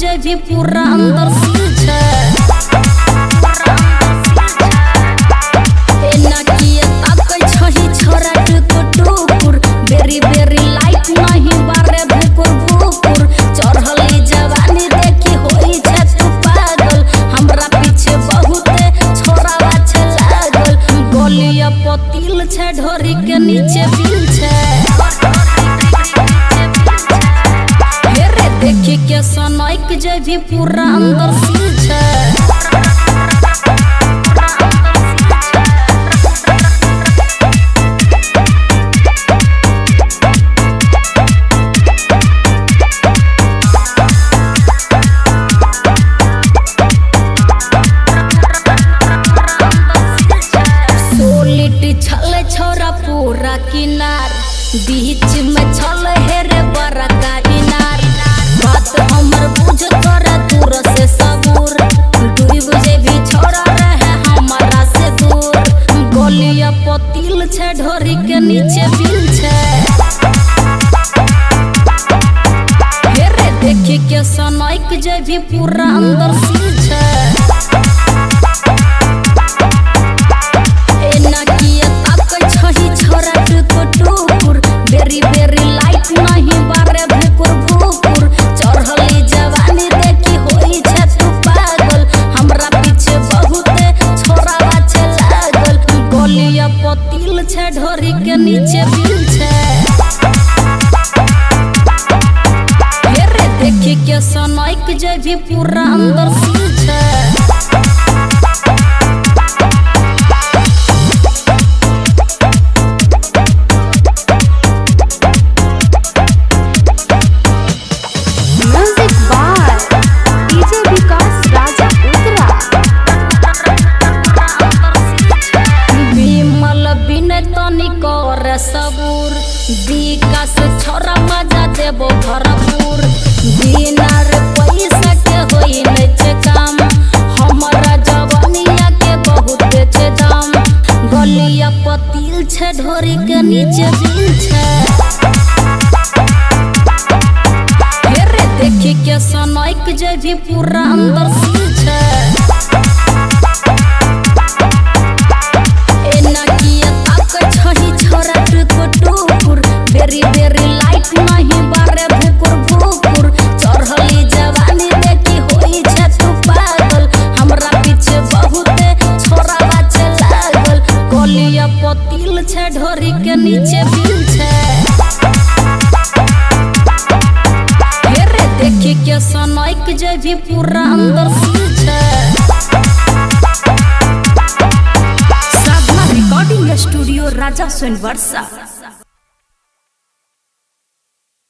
जे भी पूरा अंदर सील छे एना किए ताकै छही छोरा टुकुर बेरी बेरी लाइट नहीं बारे भुकुर भुकुर चढ़ली जवानी देखी होई छे तू पागल हमरा पीछे बहुते छोरावा छे लागल गलिया पतिल छे ढोरी के नीचे बिल छे देखी के सनैक जे भी पूरा अंदर सील छे सोलिटी छले छोरा पूरा किनार बीच में छले हेरे बड़ा का इनार बात हमर बुझ कर दूर से सबूर डूब जे भी छोरा रहे हमारा से दूर गलिया पतिल छे ढोरी के नीचे बिल छे हेरे देखी के सनैक जे भी पूरा अंदर सील छे एना किए ताकै छही छोरा टुकुर बेरी बेरी लाइट नहीं बारे भुकुर भुकुर चढ़ली जवानी देखी होई छे तू पागल हमरा पीछे बहुते छोरावा छे लागल गलिया पतिल छे ढोरी के नीचे बिल छे हेरे देखी के सनैक जे भी पूरा अंदर सील छे सबूर विकास छोरा मजा देबो भरपूर बिना रे पैसा के होई नै छे काम हमरा जवानिया के बहुत छे दाम गलिया पतिल छे ढोरी के नीचे बिल छे हेरे देखी के सनैक जे भी पूरा अंदर सील छे बेरी बेरी लाइट नहीं बारे भुकुर भुकुर चढ़ली जवानी देखी होई छे तू पागल हमरा पीछे बहुते छोरावा छे लागल गलिया पतिल छे ढोरी के नीचे बिल छे हेरे देखी के सनैक जे भी पूरा अंदर सील छे साधना रिकॉर्डिंग स्टूडियो राजा सोनवर्षा।